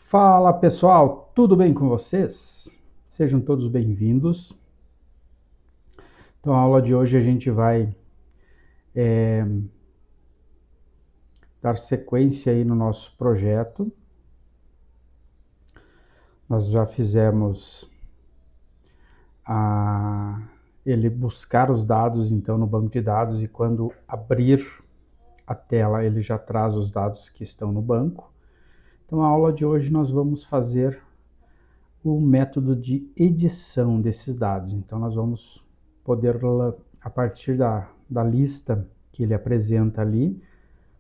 Fala pessoal, tudo bem com vocês? Sejam todos bem-vindos. Então, a aula de hoje a gente vai dar sequência aí no nosso projeto. Nós já fizemos ele buscar os dados então no banco de dados, e quando abrir a tela ele já traz os dados que estão no banco. Então, a aula de hoje nós vamos fazer o método de edição desses dados. Então, nós vamos poder, a partir da lista que ele apresenta ali,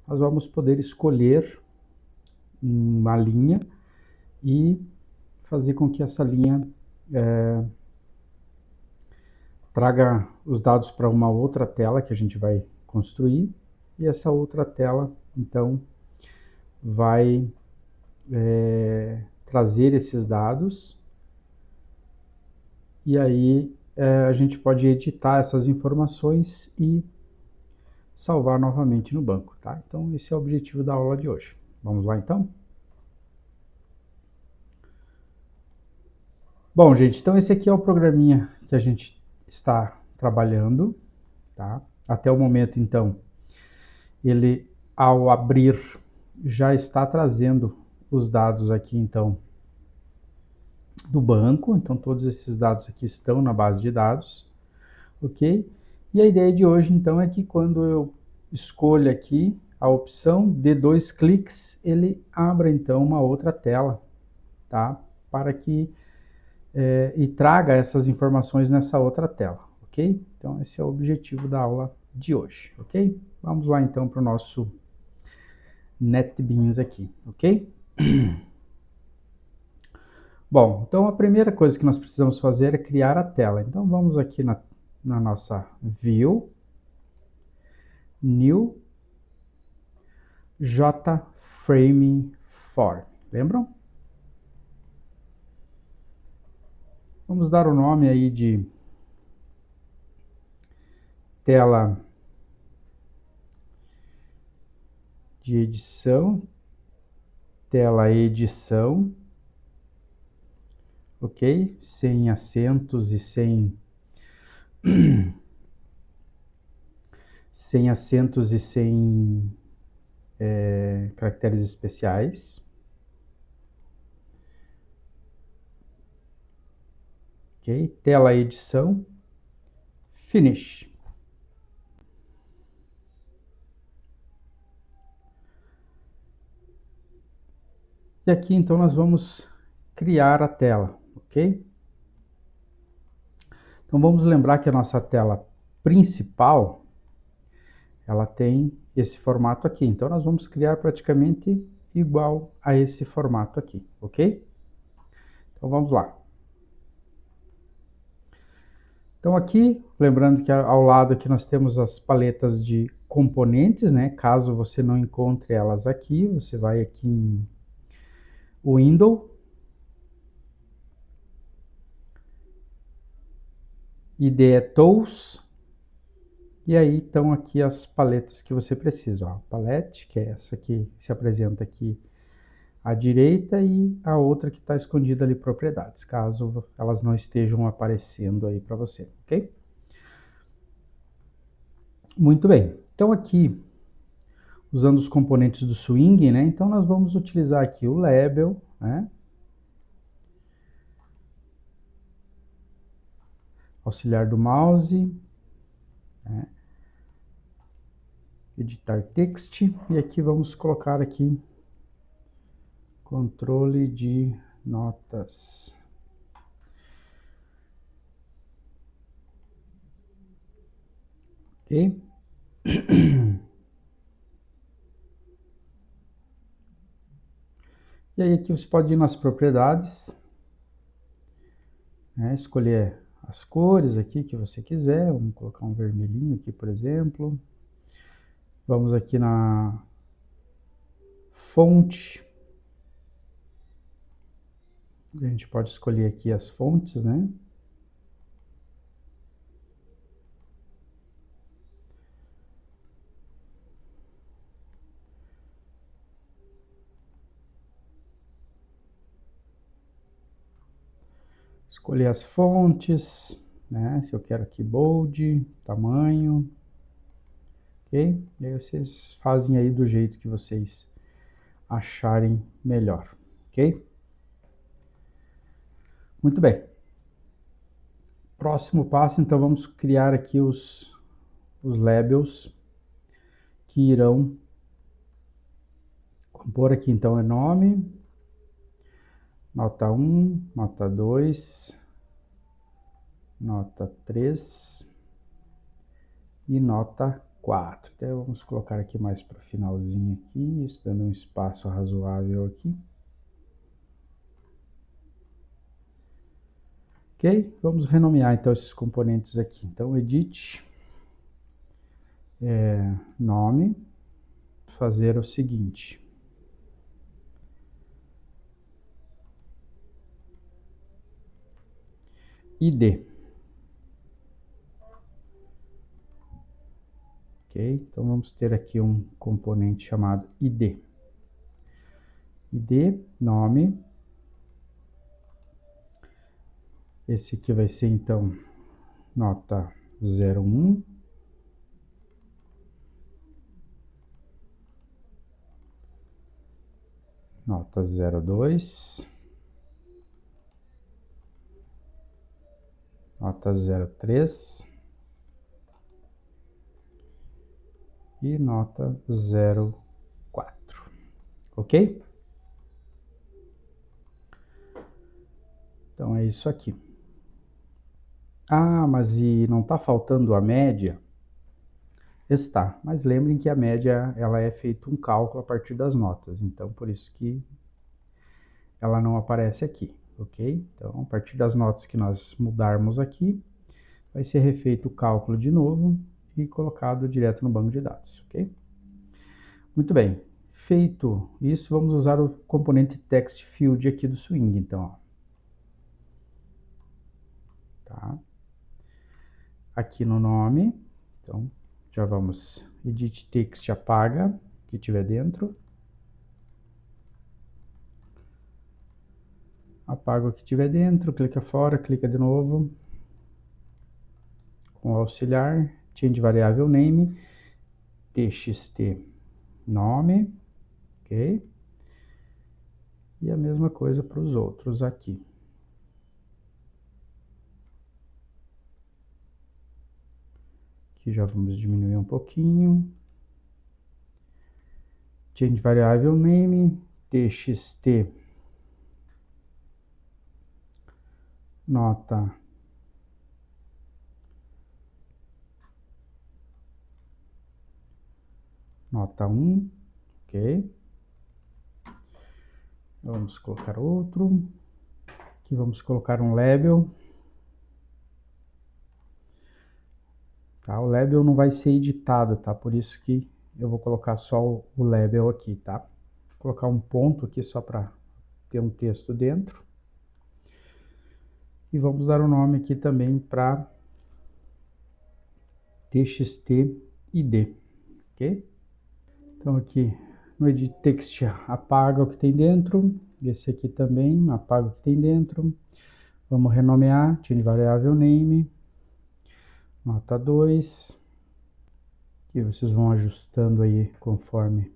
nós vamos poder escolher uma linha e fazer com que essa linha traga os dados para uma outra tela que a gente vai construir, e essa outra tela, então, vai trazer esses dados, e aí a gente pode editar essas informações e salvar novamente no banco, tá? Então, esse é o objetivo da aula de hoje. Vamos lá, então? Bom, gente, então esse aqui é o programinha que a gente está trabalhando, tá? Até o momento, então, ele, ao abrir, já está trazendo os dados aqui, então, do banco. Então, todos esses dados aqui estão na base de dados, ok? E a ideia de hoje, então, é que quando eu escolho aqui a opção de 2 cliques, ele abra, então, uma outra tela, tá? Para que e traga essas informações nessa outra tela, ok? Então, esse é o objetivo da aula de hoje, ok? Vamos lá, então, para o nosso NetBeans aqui, ok? Bom, então a primeira coisa que nós precisamos fazer é criar a tela. Então, vamos aqui na nossa View, New, JFrame Form. Lembram? Vamos dar o nome aí de tela de edição, tela edição, ok? Sem acentos e sem acentos e sem caracteres especiais. Ok? Tela edição, finish. E aqui então nós vamos criar a tela, ok? Então vamos lembrar que a nossa tela principal, ela tem esse formato aqui. Então nós vamos criar praticamente igual a esse formato aqui, ok? Então vamos lá. Então aqui, lembrando que ao lado aqui nós temos as paletas de componentes, né? Caso você não encontre elas aqui, você vai aqui em Window, IDE Tools, e aí estão aqui as paletas que você precisa. Ó, a palette, que é essa que se apresenta aqui à direita, e a outra que está escondida ali, propriedades, caso elas não estejam aparecendo aí para você, ok? Muito bem, então aqui, usando os componentes do Swing, né? Então nós vamos utilizar aqui o Label, né? Auxiliar do mouse, né? Editar text, e aqui vamos colocar aqui controle de notas. Ok? E aí aqui você pode ir nas propriedades, né? Escolher as cores aqui que você quiser. Vamos colocar um vermelhinho aqui, por exemplo. Vamos aqui na fonte. A gente pode escolher aqui as fontes, né? Escolher as fontes, né? Se eu quero aqui bold, tamanho, ok? E aí vocês fazem aí do jeito que vocês acharem melhor, ok? Muito bem. Próximo passo, então, vamos criar aqui os labels que irão compor aqui, então, é nome, nota 1, nota 2, nota 3 e nota 4. Então, vamos colocar aqui mais para o finalzinho aqui, isso dando um espaço razoável aqui. Ok? Vamos renomear, então, esses componentes aqui. Então, edit, nome, fazer o seguinte. ID. Ok? Então, vamos ter aqui um componente chamado ID. ID, nome. Esse aqui vai ser, então, nota 01. Nota 02. Nota 03. E nota 04. Ok? Então, é isso aqui. Ah, mas e não está faltando a média? Está, mas lembrem que a média ela é feito um cálculo a partir das notas, então por isso que ela não aparece aqui, ok? Então, a partir das notas que nós mudarmos aqui, vai ser refeito o cálculo de novo e colocado direto no banco de dados, ok? Muito bem, feito isso, vamos usar o componente text field aqui do Swing, então, ó. Tá? Aqui no nome, então, já vamos edit text, apaga o que tiver dentro. Apaga o que tiver dentro, clica fora, clica de novo. Com o auxiliar, change variável name, txt nome, ok? E a mesma coisa para os outros aqui. Aqui já vamos diminuir um pouquinho. Change variável name, txt nota nota 1, ok? Vamos colocar outro. Aqui vamos colocar um label. Tá? O label não vai ser editado, tá? Por isso que eu vou colocar só o label aqui, tá? Vou colocar um ponto aqui só para ter um texto dentro. E vamos dar o nome aqui também para txt id, ok? Então aqui no edit text apaga o que tem dentro, esse aqui também apaga o que tem dentro. Vamos renomear, change variável name, nota 2. Aqui vocês vão ajustando aí conforme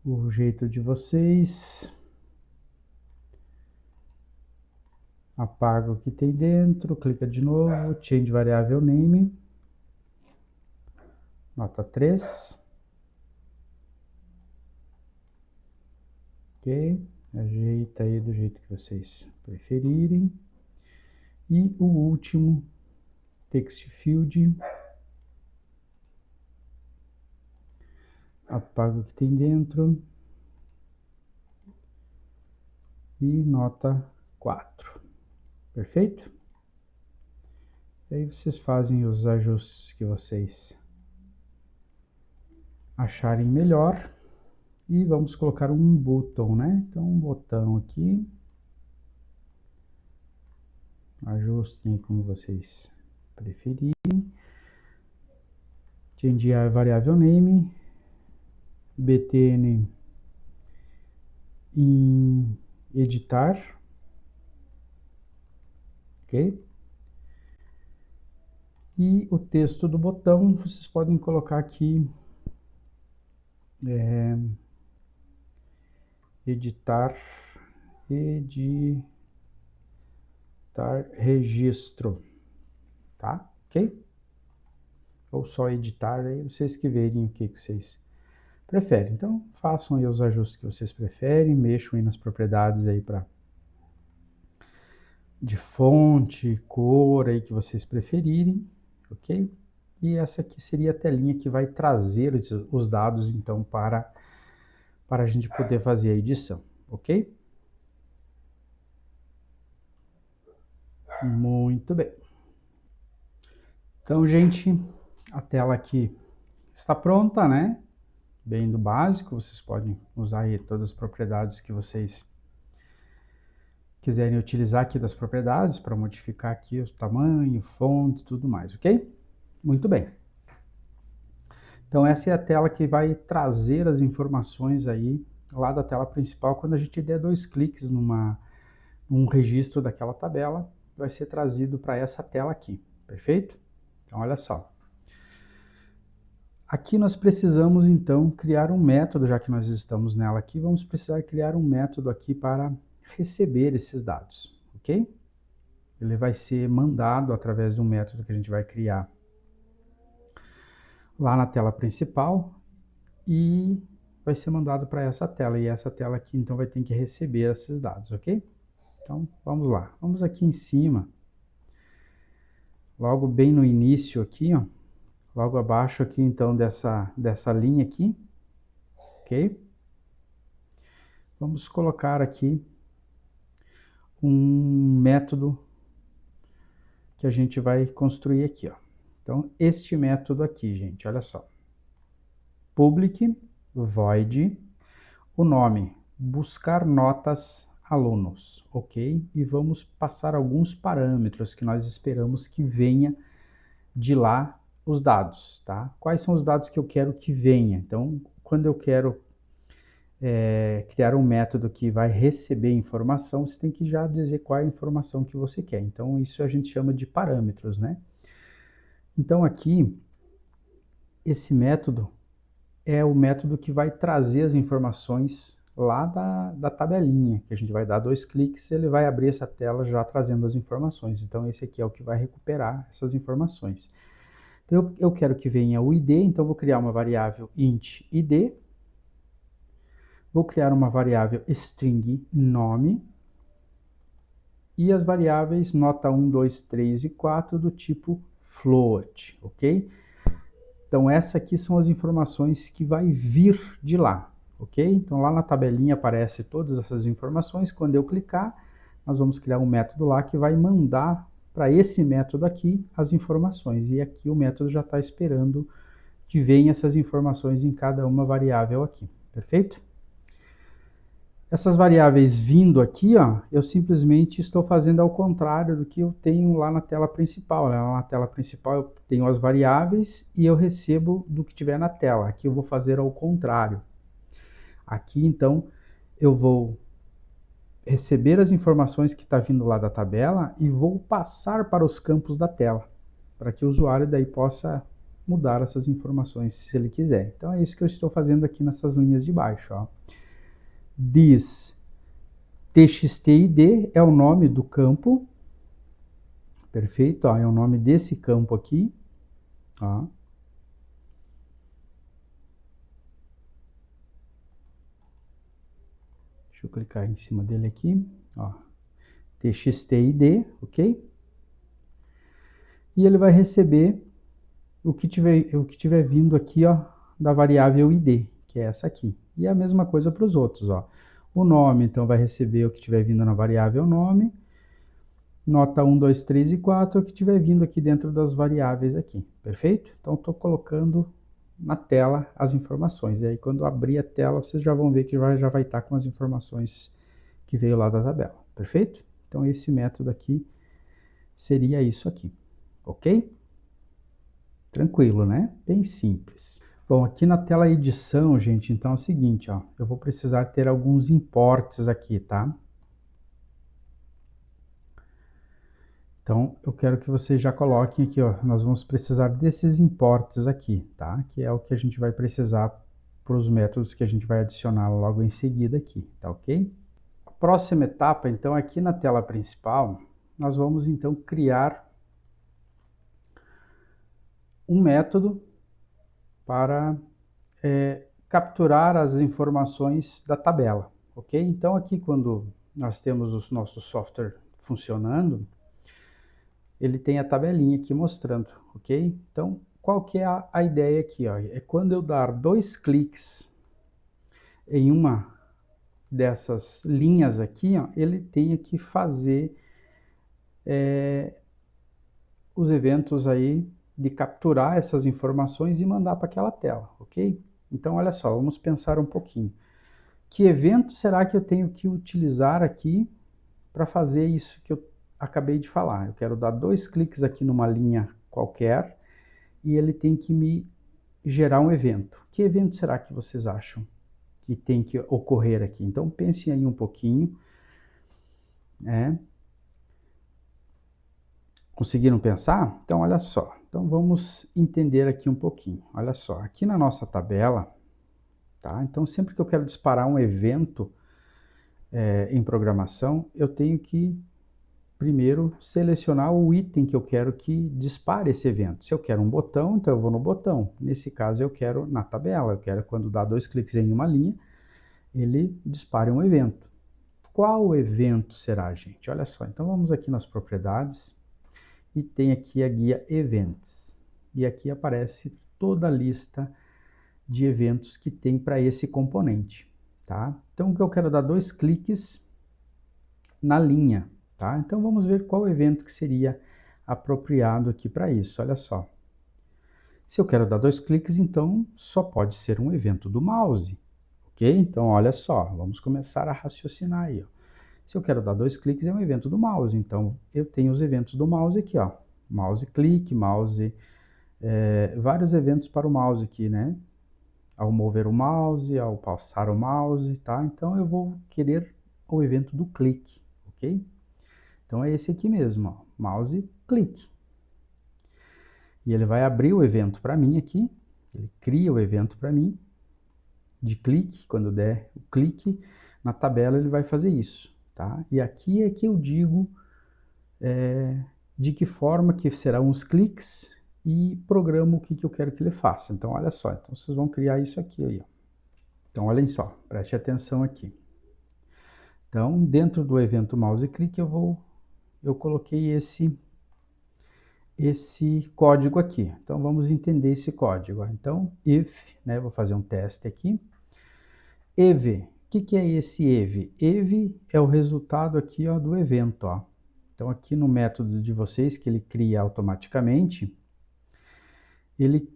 o jeito de vocês. Apaga o que tem dentro, clica de novo, change variável name, nota 3. Ok, ajeita aí do jeito que vocês preferirem. E o último, text field, apaga o que tem dentro e nota 4. Perfeito? E aí vocês fazem os ajustes que vocês acharem melhor. E vamos colocar um botão, né? Então, um botão aqui. Ajustem como vocês preferirem. Change a variável name. btn em editar. ok? E o texto do botão, vocês podem colocar aqui, editar registro, tá? Ok? Ou só editar, aí vocês que verem o que vocês preferem. Então, façam aí os ajustes que vocês preferem, mexam aí nas propriedades aí de fonte, cor aí que vocês preferirem, ok? E essa aqui seria a telinha que vai trazer os dados, então, para a gente poder fazer a edição, ok? Muito bem. Então, gente, a tela aqui está pronta, né? Bem do básico, vocês podem usar aí todas as propriedades que vocês quiserem utilizar aqui das propriedades para modificar aqui o tamanho, fonte e tudo mais, ok? Muito bem. Então essa é a tela que vai trazer as informações aí lá da tela principal. Quando a gente der 2 cliques num registro daquela tabela, vai ser trazido para essa tela aqui, perfeito? Então olha só. Aqui nós precisamos então criar um método, já que nós estamos nela aqui, vamos precisar criar um método aqui para receber esses dados, ok? Ele vai ser mandado através de um método que a gente vai criar lá na tela principal e vai ser mandado para essa tela. E essa tela aqui então vai ter que receber esses dados, ok? Então vamos lá. Vamos aqui em cima, logo bem no início aqui, ó, logo abaixo aqui então dessa linha aqui, ok? Vamos colocar aqui um método que a gente vai construir aqui, ó. Então este método aqui, gente, olha só. Public void, o nome, buscar notas alunos, ok? E vamos passar alguns parâmetros que nós esperamos que venha de lá os dados, tá? Quais são os dados que eu quero que venha? Então, quando eu quero criar um método que vai receber informação, você tem que já dizer qual é a informação que você quer. Então, isso a gente chama de parâmetros, né? Então, aqui, esse método é o método que vai trazer as informações lá da tabelinha, que a gente vai dar 2 cliques, ele vai abrir essa tela já trazendo as informações. Então esse aqui é o que vai recuperar essas informações. Então eu quero que venha o ID, então vou criar uma variável int ID, vou criar uma variável string nome, e as variáveis nota 1, 2, 3 e 4 do tipo float, ok? Então essas aqui são as informações que vai vir de lá, ok? Então lá na tabelinha aparece todas essas informações. Quando eu clicar, nós vamos criar um método lá que vai mandar para esse método aqui as informações. E aqui o método já está esperando que venha essas informações em cada uma variável aqui, perfeito? Essas variáveis vindo aqui, ó, eu simplesmente estou fazendo ao contrário do que eu tenho lá na tela principal, né? Lá na tela principal eu tenho as variáveis e eu recebo do que tiver na tela. Aqui eu vou fazer ao contrário. Aqui, então, eu vou receber as informações que está vindo lá da tabela e vou passar para os campos da tela, para que o usuário daí possa mudar essas informações se ele quiser. Então é isso que eu estou fazendo aqui nessas linhas de baixo, ó. This txtid é o nome do campo, perfeito? Ó, é o nome desse campo aqui. Ó. Deixa eu clicar em cima dele aqui. Ó. txtid, ok? E ele vai receber o que tiver vindo aqui, ó, da variável id, que é essa aqui. E a mesma coisa para os outros, ó. O nome, então, vai receber o que tiver vindo na variável nome. Nota 1, 2, 3 e 4, o que tiver vindo aqui dentro das variáveis aqui, perfeito? Então, estou colocando na tela as informações. E aí, quando abrir a tela, vocês já vão ver que já vai estar com as informações que veio lá da tabela, perfeito? Então, esse método aqui seria isso aqui, ok? Tranquilo, né? Bem simples. Bom, aqui na tela edição, gente, então é o seguinte, ó, eu vou precisar ter alguns importes aqui, tá? Então, eu quero que vocês já coloquem aqui, ó, nós vamos precisar desses importes aqui, tá? Que é o que a gente vai precisar para os métodos que a gente vai adicionar logo em seguida aqui, tá ok? A próxima etapa, então, aqui na tela principal, nós vamos então criar um método para capturar as informações da tabela, ok? Então, aqui quando nós temos o nosso software funcionando, ele tem a tabelinha aqui mostrando, ok? Então, qual que é a ideia aqui? Ó? É quando eu dar 2 cliques em uma dessas linhas aqui, ó, ele tem que fazer os eventos aí de capturar essas informações e mandar para aquela tela, ok? Então, olha só, vamos pensar um pouquinho. Que evento será que eu tenho que utilizar aqui para fazer isso que eu acabei de falar? Eu quero dar 2 cliques aqui numa linha qualquer e ele tem que me gerar um evento. Que evento será que vocês acham que tem que ocorrer aqui? Então pensem aí um pouquinho, né? Conseguiram pensar? Então olha só, então vamos entender aqui um pouquinho. Olha só, aqui na nossa tabela, tá? Então sempre que eu quero disparar um evento em programação, eu tenho que primeiro selecionar o item que eu quero que dispare esse evento. Se eu quero um botão, então eu vou no botão. Nesse caso eu quero na tabela, eu quero quando dá 2 cliques em uma linha, ele dispare um evento. Qual evento será, gente? Olha só, então vamos aqui nas propriedades e tem aqui a guia Events. E aqui aparece toda a lista de eventos que tem para esse componente, tá? Então o que eu quero dar 2 cliques na linha, tá? Então vamos ver qual evento que seria apropriado aqui para isso. Olha só. Se eu quero dar 2 cliques, então só pode ser um evento do mouse, ok? Então olha só, vamos começar a raciocinar aí, ó. Se eu quero dar 2 cliques, é um evento do mouse. Então, eu tenho os eventos do mouse aqui, ó. Mouse clique, mouse... vários eventos para o mouse aqui, né? Ao mover o mouse, ao passar o mouse, tá? Então, eu vou querer o evento do clique, ok? Então, é esse aqui mesmo, ó. Mouse clique. E ele vai abrir o evento para mim aqui. Ele cria o evento para mim de clique. Quando der o clique na tabela, ele vai fazer isso, tá? E aqui é que eu digo... de que forma que serão os cliques e programo o que eu quero que ele faça. Então, olha só, então vocês vão criar isso aqui aí, ó. Então, olhem só, preste atenção aqui. Então, dentro do evento mouse clique, eu coloquei esse código aqui. Então, vamos entender esse código. Então, if, né, vou fazer um teste aqui. ev, o que é esse ev? ev é o resultado aqui, ó, do evento, ó. Então, aqui no método de vocês, que ele cria automaticamente, ele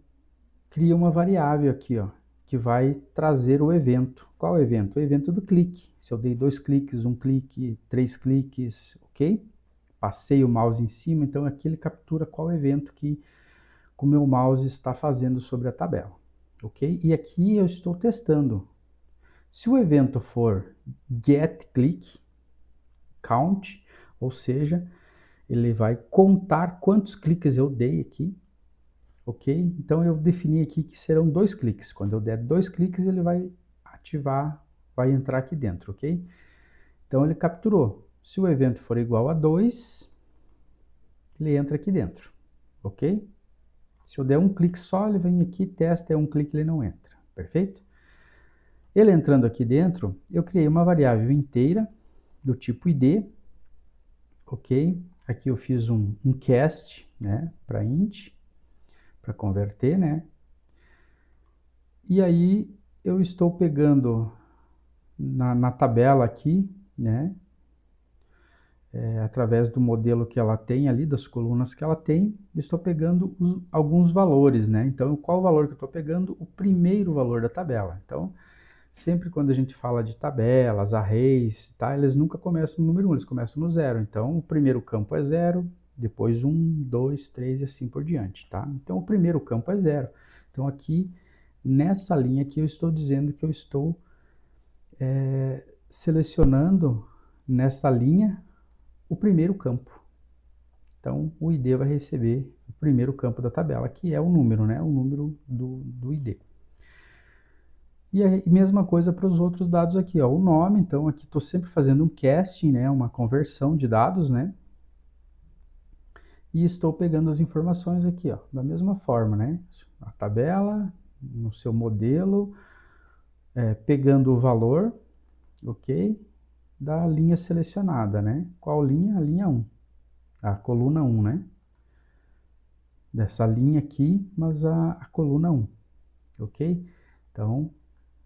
cria uma variável aqui, ó, que vai trazer o evento. Qual evento? O evento do clique. Se eu dei 2 cliques, 1 clique, 3 cliques, ok? Passei o mouse em cima, então aqui ele captura qual evento que o meu mouse está fazendo sobre a tabela, ok? E aqui eu estou testando. Se o evento for getClick, count, ou seja, ele vai contar quantos cliques eu dei aqui, ok? Então eu defini aqui que serão 2 cliques. Quando eu der 2 cliques, ele vai ativar, vai entrar aqui dentro, ok? Então ele capturou. Se o evento for igual a 2, ele entra aqui dentro, ok? Se eu der um clique só, ele vem aqui, testa, é um clique, ele não entra, perfeito? Ele entrando aqui dentro, eu criei uma variável inteira do tipo id, ok? Aqui eu fiz um cast, né, para int, para converter, né? E aí eu estou pegando na tabela aqui, né? Através do modelo que ela tem ali, das colunas que ela tem, estou pegando alguns valores, né? Então, qual o valor que eu estou pegando? O primeiro valor da tabela. Então, sempre quando a gente fala de tabelas, arrays, tá? Eles nunca começam no número 1, eles começam no 0. Então, o primeiro campo é 0, depois 1, 2, 3 e assim por diante, tá? Então, o primeiro campo é 0. Então, aqui, nessa linha aqui, eu estou dizendo que eu estou selecionando nessa linha o primeiro campo, Então, o ID vai receber o primeiro campo da tabela, que é o número, né? O número do ID. E a mesma coisa para os outros dados aqui, ó. O nome, então aqui estou sempre fazendo um casting, né? Uma conversão de dados, né? E estou pegando as informações aqui, ó, da mesma forma, né? A tabela, no seu modelo, pegando o valor, ok? Da linha selecionada, né? Qual linha? A linha 1, a coluna 1, né? Dessa linha aqui, mas a coluna 1, ok? Então,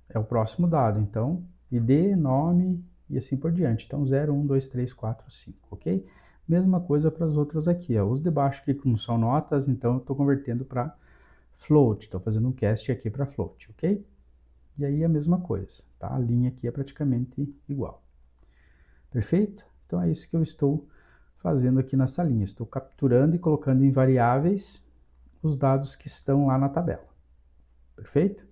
é o próximo dado. Então, ID, nome e assim por diante. Então, 0, 1, 2, 3, 4, 5, ok? Mesma coisa para as outras aqui, ó. Os de baixo aqui, como são notas, então eu estou convertendo para float. Estou fazendo um cast aqui para float, ok? E aí a mesma coisa, tá? A linha aqui é praticamente igual. Perfeito? Então é isso que eu estou fazendo aqui nessa linha. Estou capturando e colocando em variáveis os dados que estão lá na tabela. Perfeito?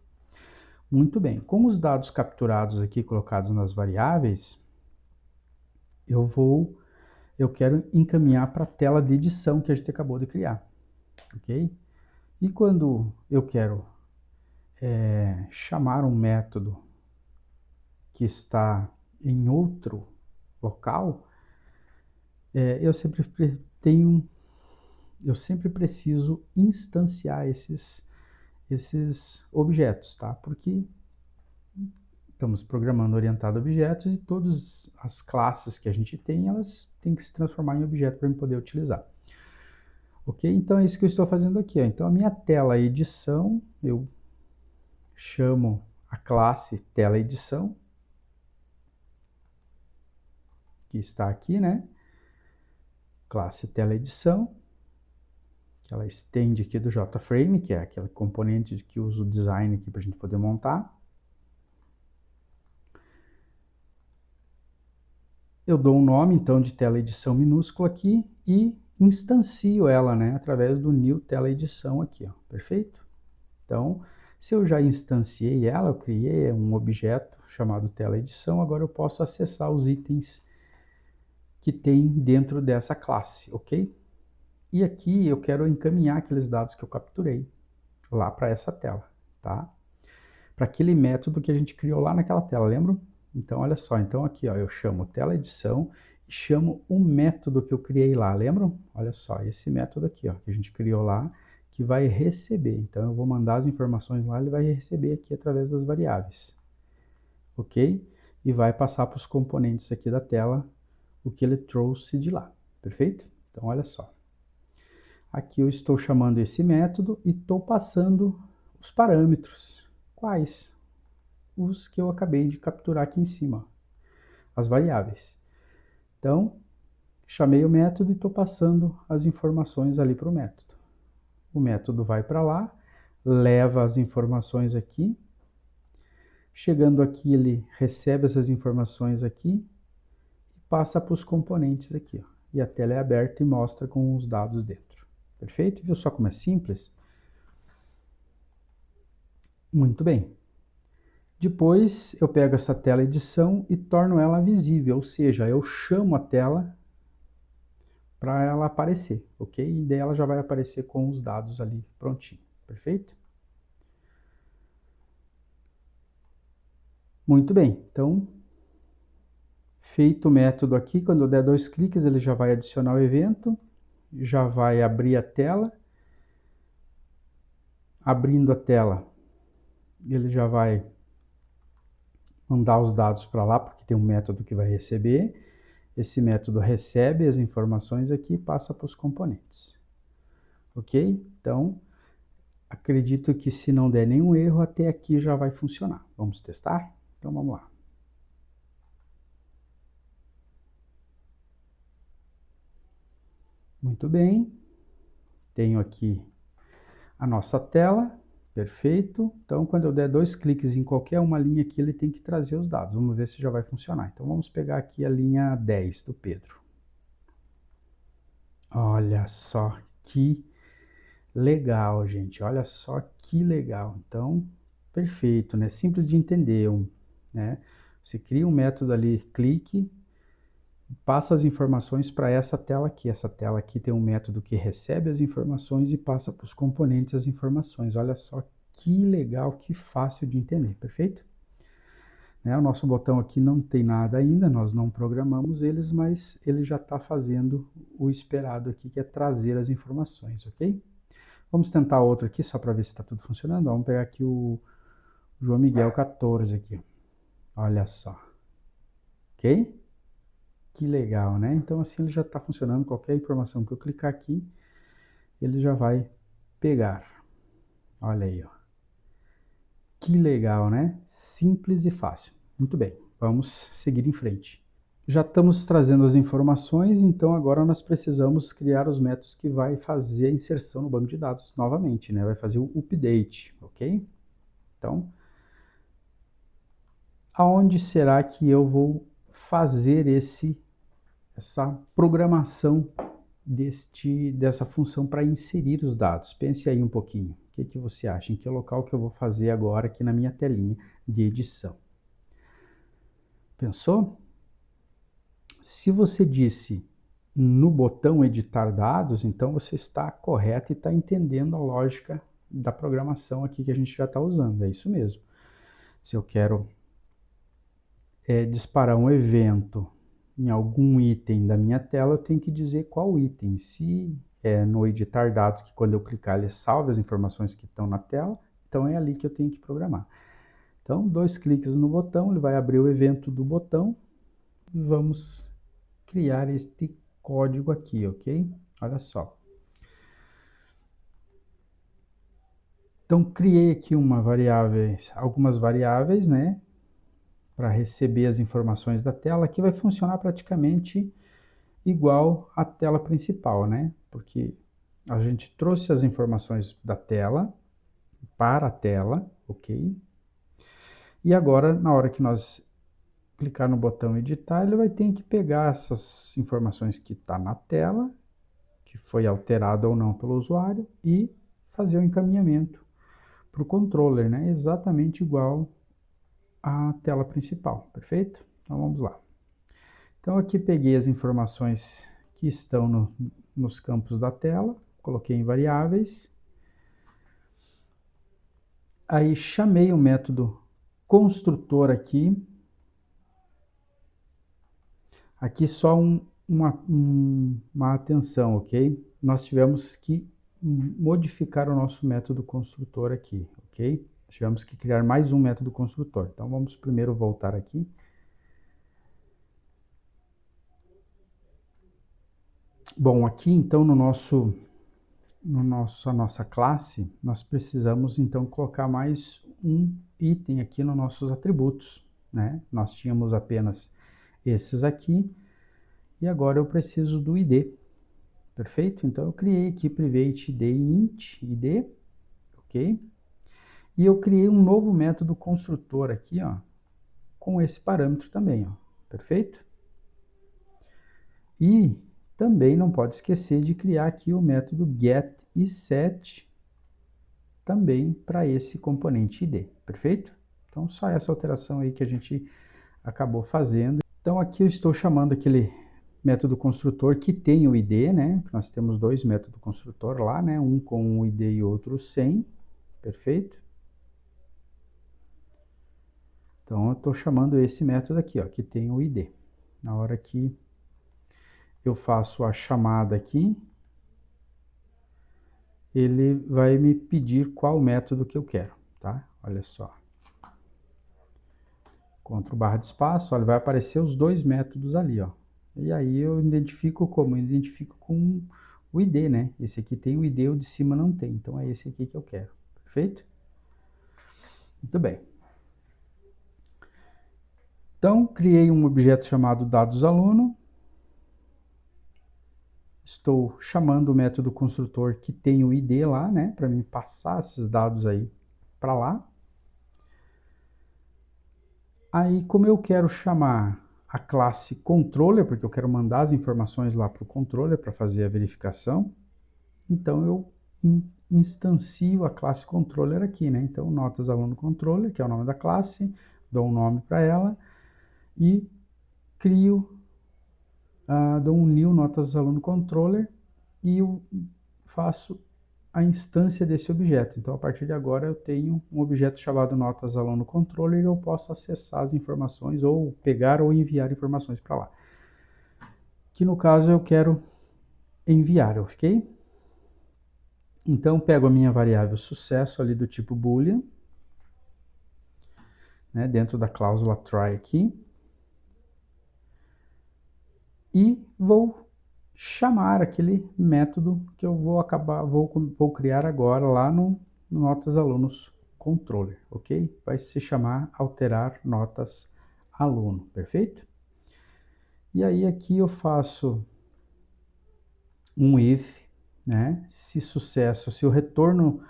Muito bem. Com os dados capturados aqui, colocados nas variáveis, eu quero encaminhar para a tela de edição que a gente acabou de criar, ok? E quando eu quero chamar um método que está em outro local, eu sempre preciso instanciar esses objetos, tá? Porque estamos programando orientado a objetos e todas as classes que a gente tem, elas têm que se transformar em objeto para eu poder utilizar. Ok? Então é isso que eu estou fazendo aqui, ó. Então a minha tela edição, eu chamo a classe tela edição, que está aqui, né? Classe tela edição, que ela estende aqui do JFrame, que é aquele componente que usa o design aqui para a gente poder montar. Eu dou um nome, então, de tela edição minúsculo aqui e instancio ela, né, através do new tela edição aqui, ó, perfeito? Então, se eu já instanciei ela, eu criei um objeto chamado tela edição, agora eu posso acessar os itens que tem dentro dessa classe, ok? E aqui eu quero encaminhar aqueles dados que eu capturei lá para essa tela, tá? Para aquele método que a gente criou lá naquela tela, lembram? Então, olha só, então aqui, ó, eu chamo tela edição e chamo o método que eu criei lá, lembram? Olha só, esse método aqui, ó, que a gente criou lá, que vai receber. Então, eu vou mandar as informações lá, ele vai receber aqui através das variáveis, ok? E vai passar para os componentes aqui da tela o que ele trouxe de lá, perfeito? Então, olha só. Aqui eu estou chamando esse método e estou passando os parâmetros. Quais? Os que eu acabei de capturar aqui em cima, as variáveis. Então, chamei o método e estou passando as informações ali para o método. O método vai para lá, leva as informações aqui. Chegando aqui, ele recebe essas informações aqui e passa para os componentes aqui, ó. E a tela é aberta e mostra com os dados dentro. Perfeito? Viu só como é simples? Muito bem. Depois eu pego essa tela edição e torno ela visível, ou seja, eu chamo a tela para ela aparecer, ok? E daí ela já vai aparecer com os dados ali prontinho, perfeito? Muito bem, então, feito o método aqui, quando eu der 2 cliques, ele já vai adicionar o evento, já vai abrir a tela. Abrindo a tela, ele já vai mandar os dados para lá, porque tem um método que vai receber. Esse método recebe as informações aqui e passa para os componentes. Ok? Então, acredito que se não der nenhum erro, até aqui já vai funcionar. Vamos testar? Então, vamos lá. Muito bem. Tenho aqui a nossa tela. Perfeito. Então, quando eu der 2 cliques em qualquer uma linha aqui, ele tem que trazer os dados. Vamos ver se já vai funcionar. Então, vamos pegar aqui a linha 10 do Pedro. Olha só que legal, gente. Olha só que legal. Então, perfeito, né? Simples de entender, né? Você cria um método ali, clique, passa as informações para essa tela aqui. Essa tela aqui tem um método que recebe as informações e passa para os componentes as informações. Olha só que legal, que fácil de entender, perfeito? O nosso botão aqui não tem nada ainda, nós não programamos eles, mas ele já está fazendo o esperado aqui, que é trazer as informações, ok? Vamos tentar outro aqui, só para ver se está tudo funcionando. Vamos pegar aqui o João Miguel 14 aqui. Olha só. Ok? Que legal, né? Então assim ele já está funcionando. Qualquer informação que eu clicar aqui, ele já vai pegar. Olha aí, ó. Que legal, né? Simples e fácil. Muito bem, vamos seguir em frente. Já estamos trazendo as informações, então agora nós precisamos criar os métodos que vai fazer a inserção no banco de dados novamente, né? Vai fazer o update, ok? Então, aonde será que eu vou fazer essa programação dessa função para inserir os dados? Pense aí um pouquinho. O que você acha? Em que local que eu vou fazer agora aqui na minha telinha de edição? Pensou? Se você disse no botão editar dados, então você está correto e está entendendo a lógica da programação aqui que a gente já está usando. É isso mesmo. Se eu quero disparar um evento em algum item da minha tela, eu tenho que dizer qual item. Se é no editar dados, que quando eu clicar ele salve as informações que estão na tela, então é ali que eu tenho que programar. Então, 2 cliques no botão, ele vai abrir o evento do botão e vamos criar este código aqui, ok? Olha só. Então, criei aqui algumas variáveis, né? Para receber as informações da tela, que vai funcionar praticamente igual à tela principal, né? Porque a gente trouxe as informações da tela para a tela, ok? E agora, na hora que nós clicar no botão editar, ele vai ter que pegar essas informações que está na tela, que foi alterada ou não pelo usuário, e fazer o encaminhamento para o controller, né? Exatamente igual à tela principal, perfeito? Então vamos lá. Então aqui peguei as informações que estão nos campos da tela, coloquei em variáveis, aí chamei o método construtor aqui, só uma atenção, ok? Nós tivemos que modificar o nosso método construtor aqui, ok? Tivemos que criar mais um método construtor. Então vamos primeiro voltar aqui. Bom, aqui então no nossa classe, nós precisamos então colocar mais um item aqui nos nossos atributos, né? Nós tínhamos apenas esses aqui, e agora eu preciso do ID, perfeito? Então eu criei aqui private id int id, ok? E eu criei um novo método construtor aqui, ó, com esse parâmetro também, ó, perfeito? E também não pode esquecer de criar aqui o método get e set também para esse componente id, perfeito? Então só essa alteração aí que a gente acabou fazendo. Então aqui eu estou chamando aquele método construtor que tem o id, né? Nós temos 2 métodos construtor lá, né? Um com o id e outro sem, perfeito? Então eu estou chamando esse método aqui, ó, que tem o id. Na hora que eu faço a chamada aqui, ele vai me pedir qual método que eu quero, tá? Olha só. Ctrl barra de espaço, olha, vai aparecer os 2 métodos ali, ó. E aí eu identifico como? Eu identifico com o ID, né? Esse aqui tem o ID, o de cima não tem. Então é esse aqui que eu quero. Perfeito? Muito bem. Então, criei um objeto chamado dados aluno. Estou chamando o método construtor que tem o ID lá, né? Para mim passar esses dados aí para lá. Aí, como eu quero chamar a classe controller, porque eu quero mandar as informações lá para o controller para fazer a verificação, então eu instancio a classe controller aqui, né? Então, notas aluno controller, que é o nome da classe, dou um nome para ela e crio dou um new notas aluno controller e eu faço a instância desse objeto. Então, a partir de agora, eu tenho um objeto chamado notas aluno controller e eu posso acessar as informações ou pegar ou enviar informações para lá. Que no caso eu quero enviar, ok? Então, pego a minha variável sucesso ali do tipo boolean, né, dentro da cláusula try aqui, e vou chamar aquele método que eu vou criar agora lá no notas alunos controller, ok? Vai se chamar alterar notas aluno, perfeito? E aí aqui eu faço um if, né? Se sucesso, se o retorno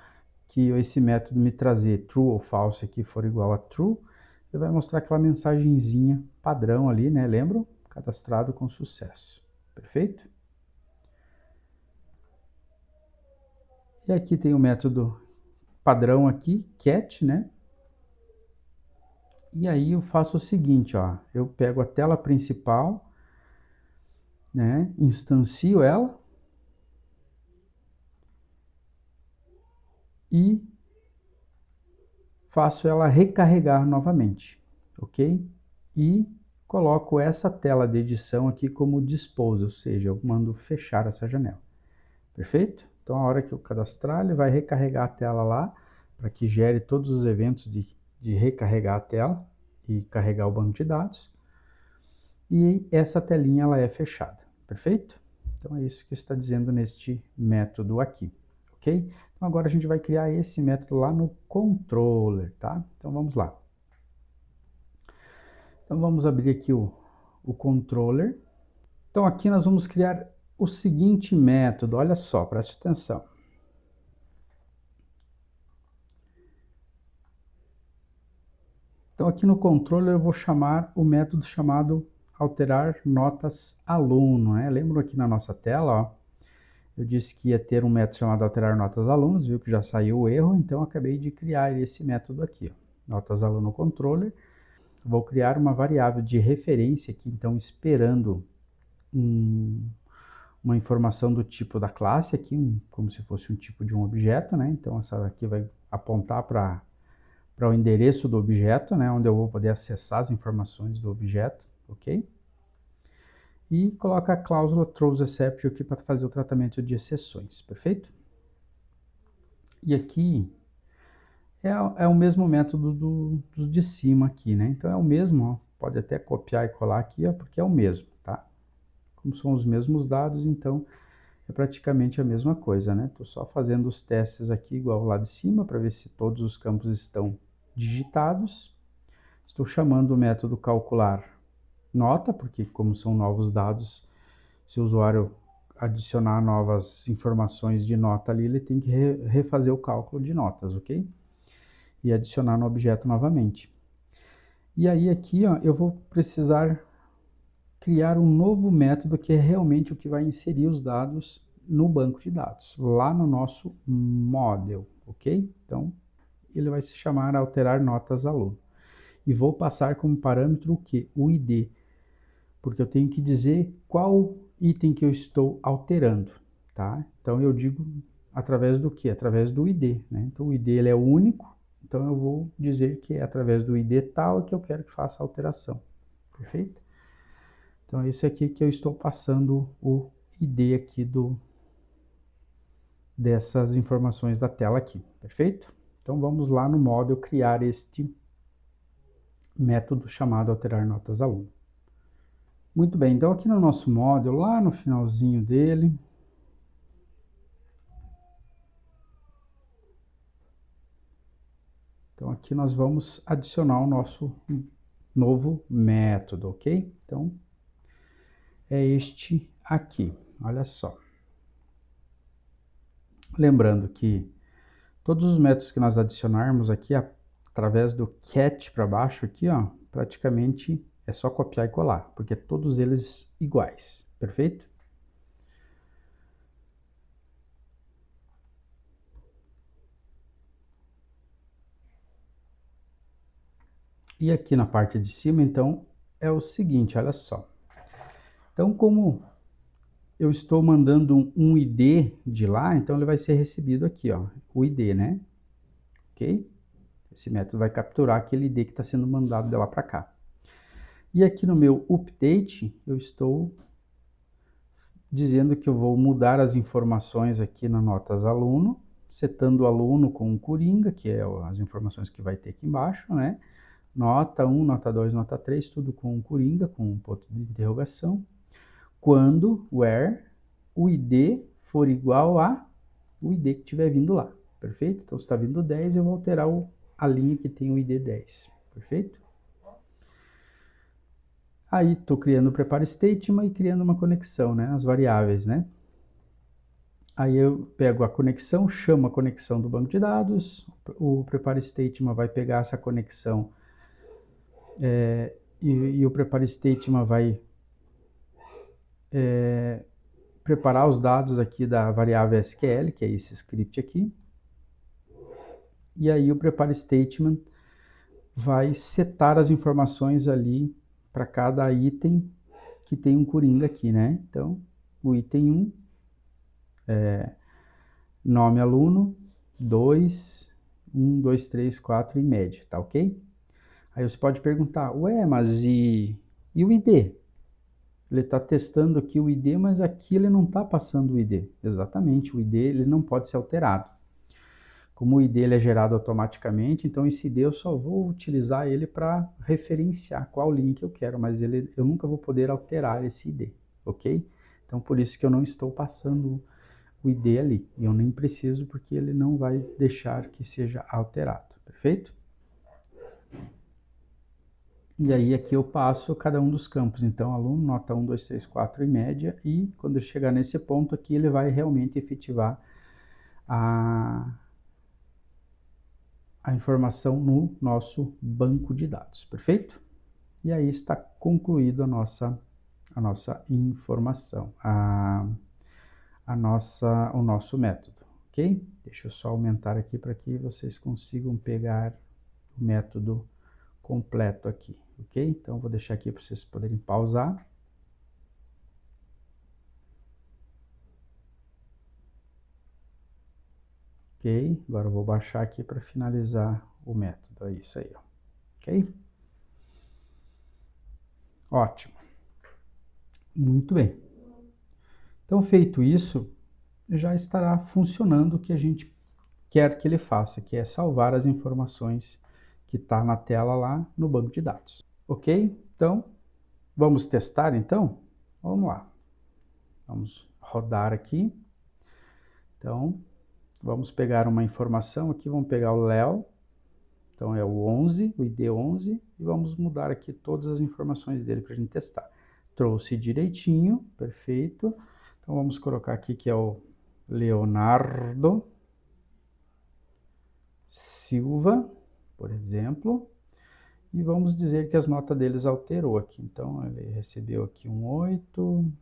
que esse método me trazer true ou false aqui for igual a true, ele vai mostrar aquela mensagenzinha padrão ali, né? Lembram? Cadastrado com sucesso. Perfeito? E aqui tem o método padrão aqui, get, né? E aí eu faço o seguinte, ó, eu pego a tela principal, né? Instancio ela e faço ela recarregar novamente, ok? E coloco essa tela de edição aqui como dispose, ou seja, eu mando fechar essa janela. Perfeito? Então, a hora que eu cadastrar, ele vai recarregar a tela lá, para que gere todos os eventos de recarregar a tela e carregar o banco de dados. E essa telinha ela é fechada. Perfeito? Então, é isso que está dizendo neste método aqui. Ok? Então, agora a gente vai criar esse método lá no controller, tá? Então, vamos lá. Então, vamos abrir aqui o controller. Então, aqui nós vamos criar o seguinte método. Olha só, preste atenção. Então, aqui no controller eu vou chamar o método chamado alterar notas aluno, né? Lembram aqui na nossa tela, ó, eu disse que ia ter um método chamado alterar notas alunos, viu que já saiu o erro, então eu acabei de criar esse método aqui, ó, notas aluno controller. Vou criar uma variável de referência aqui, então esperando uma informação do tipo da classe aqui, como se fosse um tipo de um objeto, né? Então essa aqui vai apontar para o endereço do objeto, né, onde eu vou poder acessar as informações do objeto, ok? E coloca a cláusula throws exception aqui para fazer o tratamento de exceções, perfeito? E aqui é o mesmo método do de cima aqui, né? Então é o mesmo, ó, pode até copiar e colar aqui, ó, porque é o mesmo, tá? Como são os mesmos dados, então é praticamente a mesma coisa, né? Estou só fazendo os testes aqui igual lá de cima para ver se todos os campos estão digitados. Estou chamando o método calcular nota, porque como são novos dados, se o usuário adicionar novas informações de nota ali, ele tem que refazer o cálculo de notas, ok? E adicionar no objeto novamente. E aí aqui, ó, eu vou precisar criar um novo método que é realmente o que vai inserir os dados no banco de dados, lá no nosso model, ok? Então, ele vai se chamar alterar notas aluno. E vou passar como parâmetro o que? O ID, porque eu tenho que dizer qual item que eu estou alterando, tá? Então eu digo através do que? Através do ID, né? Então o ID ele é único, então eu vou dizer que é através do ID tal que eu quero que faça a alteração, perfeito? Então é esse aqui que eu estou passando o ID aqui dessas informações da tela aqui, perfeito? Então vamos lá no model criar este método chamado alterar notas aluno. Muito bem, então aqui no nosso módulo, lá no finalzinho dele, então aqui nós vamos adicionar o nosso novo método, ok? Então é este aqui, olha só. Lembrando que todos os métodos que nós adicionarmos aqui, através do cat para baixo aqui, ó, praticamente é só copiar e colar, porque todos eles iguais, perfeito? E aqui na parte de cima, então, é o seguinte, olha só. Então, como eu estou mandando um ID de lá, então ele vai ser recebido aqui, ó, o ID, né? Ok? Esse método vai capturar aquele ID que está sendo mandado de lá para cá. E aqui no meu update, eu estou dizendo que eu vou mudar as informações aqui na notas aluno, setando o aluno com um coringa, que é as informações que vai ter aqui embaixo, né? Nota 1, nota 2, nota 3, tudo com um coringa, com um ponto de interrogação. Quando, where, o ID for igual a o ID que estiver vindo lá, perfeito? Então, se está vindo 10, eu vou alterar a linha que tem o ID 10, perfeito? Aí, estou criando o prepare statement e criando uma conexão, né? As variáveis, né? Aí eu pego a conexão, chamo a conexão do banco de dados, o prepare statement vai pegar essa conexão e o prepare statement vai preparar os dados aqui da variável SQL, que é esse script aqui. E aí o prepare statement vai setar as informações ali para cada item que tem um coringa aqui, né? Então, o item 1 nome aluno, 2, 1, 2, 3, 4 e média, tá ok? Aí você pode perguntar, ué, mas e o ID? Ele está testando aqui o ID, mas aqui ele não está passando o ID. Exatamente, o ID ele não pode ser alterado. Como o ID ele é gerado automaticamente, então esse ID eu só vou utilizar ele para referenciar qual link eu quero, mas eu nunca vou poder alterar esse ID, ok? Então por isso que eu não estou passando o ID ali. E eu nem preciso porque ele não vai deixar que seja alterado, perfeito? E aí aqui eu passo cada um dos campos. Então, aluno, nota 1, 2, 3, 4 e média. E quando ele chegar nesse ponto aqui, ele vai realmente efetivar a informação no nosso banco de dados, perfeito? E aí está concluído a nossa informação, o nosso método, ok? Deixa eu só aumentar aqui para que vocês consigam pegar o método completo aqui, ok? Então, vou deixar aqui para vocês poderem pausar. Ok, agora eu vou baixar aqui para finalizar o método, é isso aí, ó. Ok? Ótimo, muito bem. Então, feito isso, já estará funcionando o que a gente quer que ele faça, que é salvar as informações que está na tela lá no banco de dados. Ok? Então, vamos testar então? Vamos lá. Vamos rodar aqui. Então, vamos pegar uma informação aqui, vamos pegar o Léo. Então é o 11, o ID 11, e vamos mudar aqui todas as informações dele para a gente testar. Trouxe direitinho, perfeito. Então vamos colocar aqui que é o Leonardo Silva, por exemplo. E vamos dizer que as notas deles alterou aqui. Então ele recebeu aqui um 8,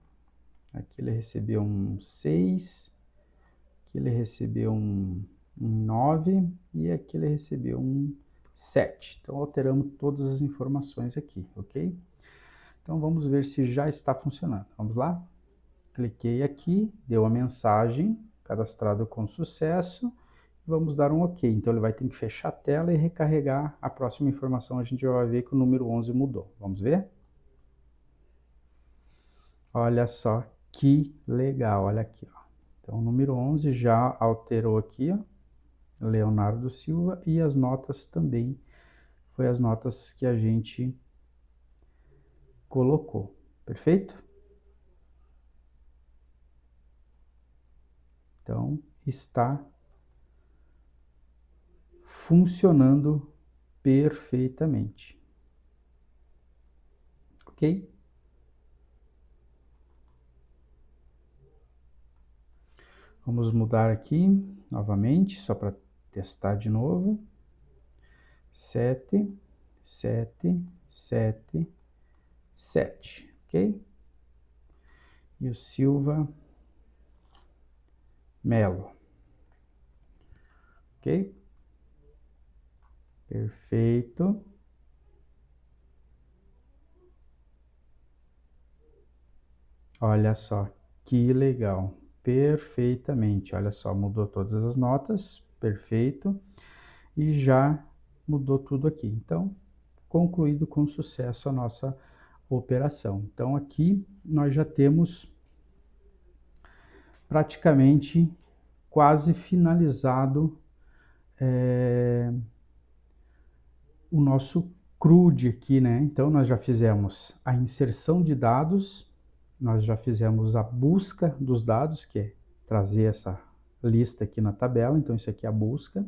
aqui ele recebeu um 6, aqui ele recebeu um 9 e aqui ele recebeu um 7. Então, alteramos todas as informações aqui, ok? Então, vamos ver se já está funcionando. Vamos lá? Cliquei aqui, deu a mensagem, cadastrado com sucesso. Vamos dar um OK. Então, ele vai ter que fechar a tela e recarregar a próxima informação. A gente já vai ver que o número 11 mudou. Vamos ver? Olha só que legal, olha aqui, ó. Então, o número 11 já alterou aqui, ó. Leonardo Silva, e as notas também foi as notas que a gente colocou, perfeito? Então, está funcionando perfeitamente, ok? Vamos mudar aqui novamente, só para testar de novo. 7, 7, 7, 7, ok? E o Silva Melo, ok? Perfeito. Olha só, que legal. Perfeitamente. Olha só, mudou todas as notas. Perfeito. E já mudou tudo aqui. Então, concluído com sucesso a nossa operação. Então, aqui nós já temos praticamente quase finalizado o nosso CRUD aqui, né? Então, nós já fizemos a inserção de dados, nós já fizemos a busca dos dados, que é trazer essa lista aqui na tabela. Então, isso aqui é a busca.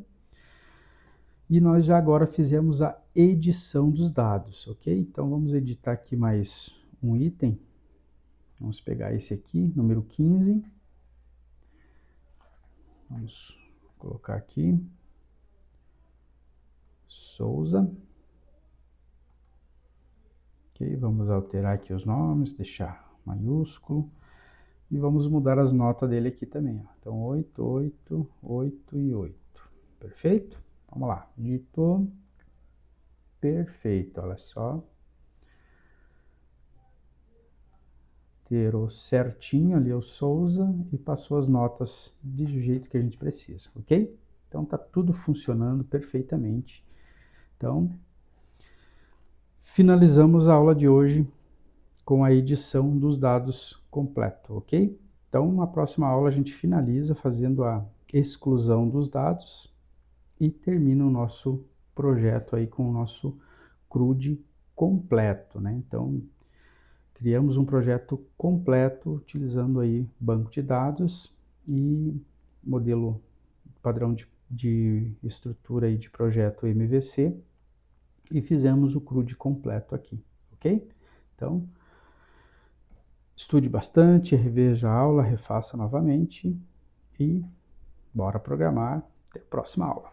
E nós já agora fizemos a edição dos dados, ok? Então, vamos editar aqui mais um item. Vamos pegar esse aqui, número 15. Vamos colocar aqui. Souza. Ok, vamos alterar aqui os nomes, deixar maiúsculo. E vamos mudar as notas dele aqui também. Ó. Então, 8, 8, 8 e 8. Perfeito? Vamos lá. Digitou. Perfeito, olha só. Tirou certinho ali o Souza e passou as notas do jeito que a gente precisa, ok? Então, tá tudo funcionando perfeitamente. Então, finalizamos a aula de hoje com a edição dos dados completo, ok? Então, na próxima aula a gente finaliza fazendo a exclusão dos dados e termina o nosso projeto aí com o nosso CRUD completo, né? Então, criamos um projeto completo utilizando aí banco de dados e modelo padrão de estrutura aí de projeto MVC e fizemos o CRUD completo aqui, ok? Então, estude bastante, reveja a aula, refaça novamente e bora programar. Até a próxima aula.